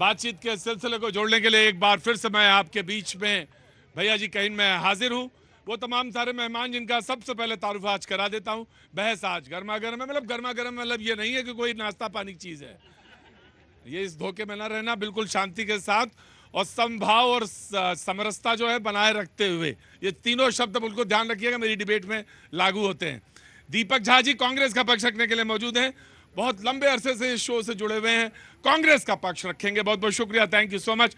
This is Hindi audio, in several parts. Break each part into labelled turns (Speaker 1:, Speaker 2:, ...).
Speaker 1: बातचीत के सिलसिले को जोड़ने के लिए एक बार फिर से मैं आपके बीच में भैया जी कहीं मैं हाजिर हूँ। वो तमाम सारे मेहमान जिनका सबसे पहले तारुफ आज करा देता हूँ। बहस आज गर्मा गर्म है, मतलब गर्मा गर्म मतलब ये नहीं है कि कोई नाश्ता पानी की चीज़ है। ये इस धोखे में ना रहना, बिल्कुल शांति के साथ और समभाव और समरसता जो है बनाए रखते हुए, ये तीनों शब्द बिल्कुल ध्यान रखिएगा, मेरी डिबेट में लागू होते हैं। दीपक झा जी कांग्रेस का पक्ष रखने के लिए मौजूद हैं, बहुत लंबे अरसे से इस शो से जुड़े हुए हैं, कांग्रेस का पक्ष रखेंगे। बहुत बहुत शुक्रिया, thank you so much.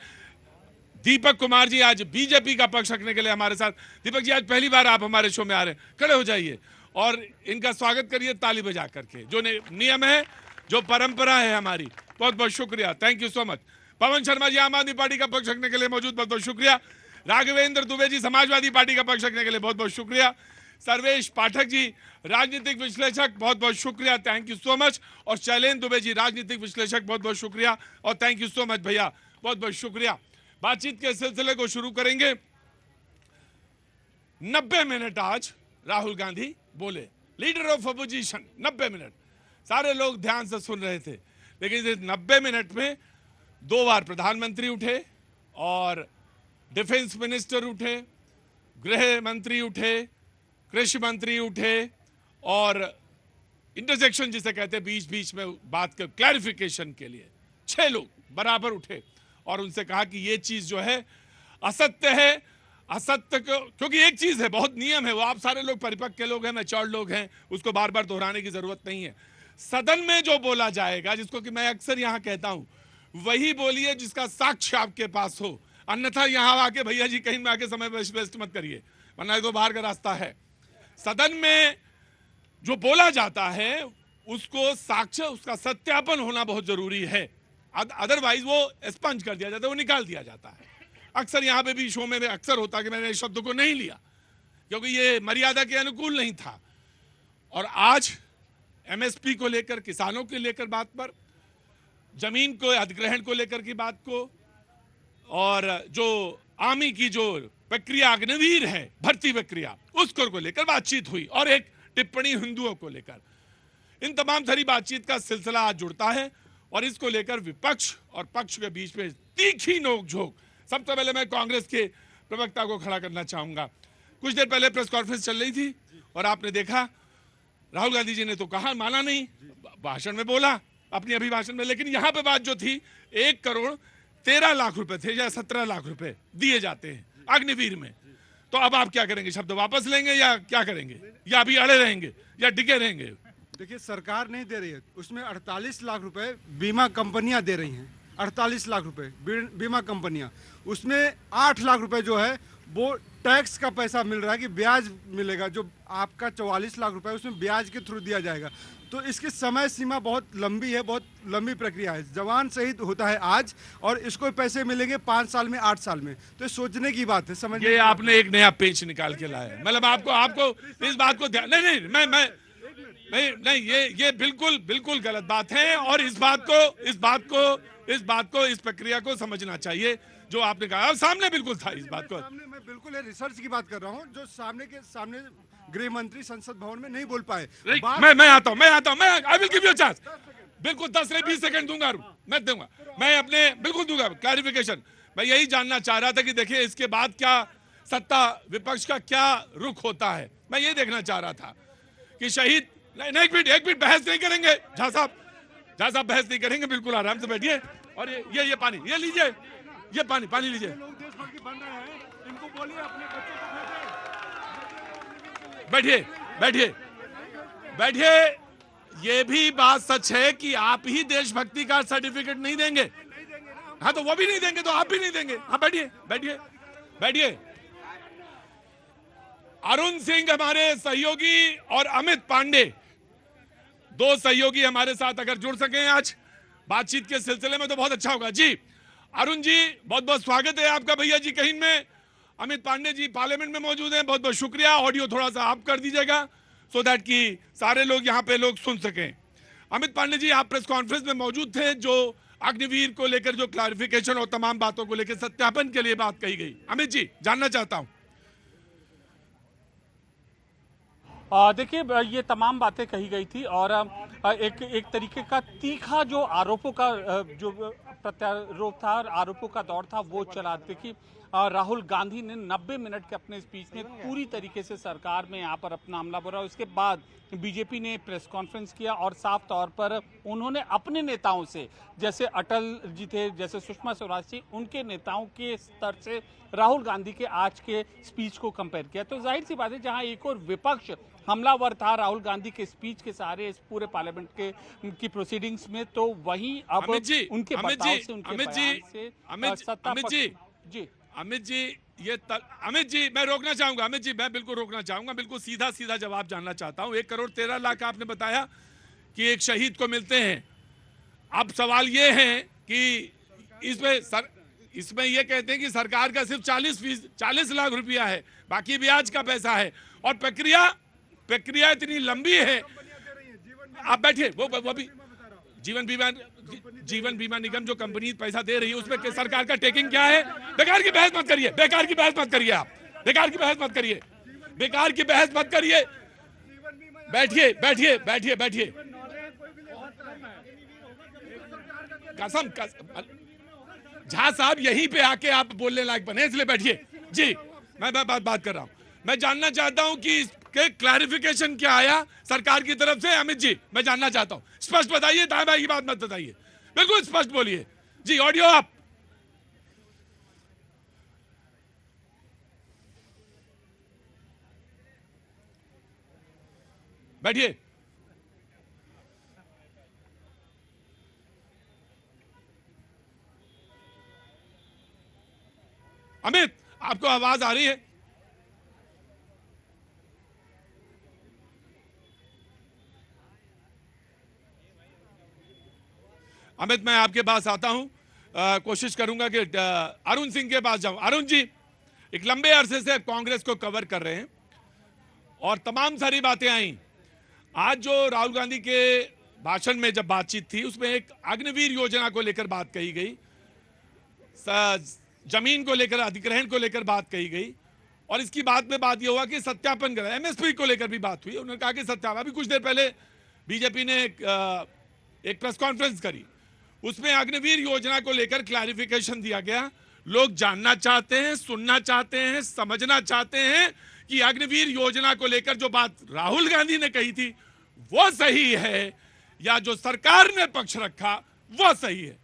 Speaker 1: Deepak Kumar ji आज बीजेपी का पक्ष रखने के लिए हमारे साथ। दीपक जी आज पहली बार आप हमारे शो में आ रहे हैं, खड़े हो जाइए और इनका स्वागत करिए ताली बजा करके, जो नियम है, जो परंपरा है हमारी। बहुत बहुत शुक्रिया, thank you so much. Pawan Sharma ji आम आदमी पार्टी का पक्ष रखने के लिए मौजूद, बहुत बहुत शुक्रिया। राघवेंद्र दुबे जी समाजवादी पार्टी का पक्ष रखने के लिए बहुत बहुत शुक्रिया। सर्वेश पाठक जी राजनीतिक विश्लेषक, बहुत बहुत शुक्रिया, थैंक यू सो मच। और शैलेंद्र दुबे जी राजनीतिक विश्लेषक, बहुत बहुत शुक्रिया और थैंक यू सो मच भैया, बहुत बहुत शुक्रिया। बातचीत के सिलसिले को शुरू करेंगे। 90 मिनट आज राहुल गांधी बोले, लीडर ऑफ अपोजिशन। 90 मिनट सारे लोग ध्यान से सुन रहे थे, लेकिन इस 90 मिनट में 2 बार प्रधानमंत्री उठे और डिफेंस मिनिस्टर उठे, गृह मंत्री उठे, कृषि मंत्री उठे और इंटरजेक्शन जिसे कहते हैं बीच बीच में बात कर क्लैरिफिकेशन के लिए 6 लोग बराबर उठे और उनसे कहा कि ये चीज जो है असत्य है। असत्य को, क्योंकि एक चीज है, बहुत नियम है, वो आप सारे लोग परिपक्व के लोग हैं, मैच्योर लोग हैं, उसको बार बार दोहराने की जरूरत नहीं है। सदन में जो बोला जाएगा, जिसको कि मैं अक्सर यहां कहता हूं, वही बोलिए जिसका साक्ष्य आपके पास हो, अन्यथा यहां आके भैया जी कहीं में आके समय वेस्ट मत करिए, वरना तो बाहर का रास्ता है। सदन में जो बोला जाता है उसको साक्ष्य, उसका सत्यापन होना बहुत जरूरी है, अदरवाइज वो स्पंज कर दिया जाता है, वो निकाल दिया जाता है। अक्सर यहां पे भी शो में अक्सर होता कि मैंने इस शब्द को नहीं लिया क्योंकि ये मर्यादा के अनुकूल नहीं था। और आज एमएसपी को लेकर, किसानों के लेकर बात पर, जमीन को अधिग्रहण को लेकर की बात को, और जो आर्मी की जो प्रक्रिया अग्निवीर है, भर्ती प्रक्रिया, उसको लेकर बातचीत हुई और एक टिप्पणी हिंदुओं को लेकर। इन तमाम सारी बातचीत का सिलसिला आज जुड़ता है और इसको लेकर विपक्ष और पक्ष के बीच में तीखी नोकझोंक। सबसे पहले मैं कांग्रेस के प्रवक्ता को खड़ा करना चाहूंगा। कुछ देर पहले प्रेस कॉन्फ्रेंस चल रही थी और आपने देखा राहुल गांधी जी ने तो कहा, माना नहीं, भाषण में बोला अपनी अभिभाषण में, लेकिन यहां पे बात जो थी 1 करोड़ 13 लाख रुपए थे या 17 लाख रुपए दिए जाते हैं अग्निवीर में। तो अब आप क्या करेंगे, शब्द वापस लेंगे या क्या करेंगे, या अभी अड़े रहेंगे या टिके रहेंगे?
Speaker 2: देखिए, सरकार नहीं दे रही है, उसमें 48 लाख रुपए बीमा कंपनियां दे रही हैं। 48 लाख रुपए बीमा कंपनियां, उसमें 8 लाख रुपए जो है वो टैक्स का पैसा मिल रहा है कि ब्याज मिलेगा, जो आपका 44 लाख रुपए उसमें ब्याज के थ्रू दिया जाएगा। तो इसकी समय सीमा बहुत लंबी है, बहुत लंबी प्रक्रिया है। जवान शहीद होता है आज और इसको पैसे मिलेंगे 5 साल में, 8 साल में। तो सोचने की बात है, समझ।
Speaker 1: ये आपने एक नया पेच निकाल के लाया, मतलब आपको इस बात को ध्यान, नहीं नहीं, ये बिल्कुल बिल्कुल गलत बात है और इस प्रक्रिया को समझना चाहिए जो आपने कहा। सामने बिल्कुल था इस बात को,
Speaker 2: मैं बिल्कुल रिसर्च की बात कर रहा हूँ, जो सामने गृह मंत्री संसद भवन में नहीं बोल पाए।
Speaker 1: मैं आता हूँ, I will give you chance, बिल्कुल 10 से 20 सेकंड दूंगा, मैं दूंगा, मैं अपने बिल्कुल दूंगा क्लैरिफिकेशन। मैं यही जानना चाह रहा था कि देखिए इसके बाद क्या सत्ता विपक्ष का क्या रुख होता है, मैं ये देखना चाह रहा था कि शहीद। नहीं, एक मिनट बहस नहीं करेंगे झा साहब बहस नहीं करेंगे, बिल्कुल आराम से बैठिए। और ये पानी, ये लीजिए, ये पानी लीजिए।
Speaker 2: इनको बोलिए अपने बच्चों को
Speaker 1: बैठिए। ये भी बात सच है कि आप ही देशभक्ति का सर्टिफिकेट नहीं देंगे। हाँ, तो वो भी नहीं देंगे तो आप भी नहीं देंगे। हाँ, बैठिए। अरुण सिंह हमारे सहयोगी और अमित पांडे, 2 सहयोगी हमारे साथ अगर जुड़ सके आज बातचीत के सिलसिले में तो बहुत अच्छा होगा। जी अरुण जी, बहुत बहुत स्वागत है आपका भैया जी कहीं में। अमित पांडे जी पार्लियामेंट में मौजूद हैं, बहुत बहुत शुक्रिया। ऑडियो थोड़ा सा आप कर दीजिएगा सो दैट कि सारे लोग यहाँ पे लोग सुन सकें। अमित पांडे जी, आप प्रेस कॉन्फ्रेंस में मौजूद थे, जो अग्निवीर को लेकर जो क्लैरिफिकेशन और तमाम बातों को लेकर सत्यापन के लिए बात कही गई। अमित जी, जानना चाहता हूं।
Speaker 3: देखिए ये तमाम बातें कही गई थी और एक तरीके का तीखा जो आरोपों का जो प्रत्यारोप था और आरोपों का दौर था वो चला। देखिए राहुल गांधी ने 90 मिनट के अपने स्पीच में पूरी तरीके से सरकार में यहाँ पर अपना हमला बोला। उसके बाद बीजेपी ने प्रेस कॉन्फ्रेंस किया और साफ तौर पर उन्होंने अपने नेताओं से, जैसे अटल जी थे, जैसे सुषमा स्वराज जी, उनके नेताओं के स्तर से राहुल गांधी के आज के स्पीच को कंपेयर किया। तो जाहिर सी बात है जहां एक और विपक्ष हमलावर था राहुल गांधी के स्पीच के सहारे इस पूरे पार्लियामेंट की प्रोसीडिंग्स में, तो वहीं अब उनके बर्ताव से, उनके बयान से सत्ता पक्ष
Speaker 1: अमित जी अमित जी मैं रोकना चाहूंगा। अमित जी मैं बिल्कुल रोकना चाहूंगा, बिल्कुल सीधा सीधा जवाब जानना चाहता हूं। 1,13,00,000 आपने बताया कि एक शहीद को मिलते हैं। अब सवाल ये है कि इसमें ये कहते हैं कि सरकार का सिर्फ 40 लाख रुपया है, बाकी ब्याज का पैसा है और प्रक्रिया इतनी लंबी है। आप बैठिए, वो भी जीवन बीमा निगम जो कंपनी पैसा दे रही है उसमें सरकार का टेकिंग क्या है? बेकार की बहस मत करिए, बेकार की बहस मत करिए, आप बेकार की बहस मत करिए, बेकार की बहस मत करिए। बैठिए बैठिए बैठिए बैठिए, कसम झा साहब यहीं पे आके आप बोलने लायक बने, इसलिए बैठिए। जी मैं बात कर रहा हूं। मैं जानना चाहता हूं कि इसके क्लैरिफिकेशन क्या आया सरकार की तरफ से। अमित जी मैं जानना चाहता हूं, स्पष्ट बताइए, दाएं बाएं की बात मत बताइए, बिल्कुल स्पष्ट बोलिए। जी ऑडियो आप। बैठिए। अमित आपको आवाज आ रही है? अमित मैं आपके पास आता हूं, कोशिश करूंगा कि अरुण सिंह के पास जाऊं। अरुण जी एक लंबे अरसे से कांग्रेस को कवर कर रहे हैं और तमाम सारी बातें आई। आज जो राहुल गांधी के भाषण में जब बातचीत थी उसमें एक अग्निवीर योजना को लेकर बात कही गई, जमीन को लेकर, अधिग्रहण को लेकर बात कही गई और इसकी बात में बात यह हुआ कि सत्यापन करें, एमएसपी को लेकर भी बात हुई। उन्होंने कहा कि सत्यापन, अभी कुछ देर पहले बीजेपी ने एक प्रेस कॉन्फ्रेंस करी, उसमें अग्निवीर योजना को लेकर क्लैरिफिकेशन दिया गया। लोग जानना चाहते हैं, सुनना चाहते हैं, समझना चाहते हैं कि अग्निवीर योजना को लेकर जो बात राहुल गांधी ने कही थी वो सही है या जो सरकार ने पक्ष रखा वो सही है।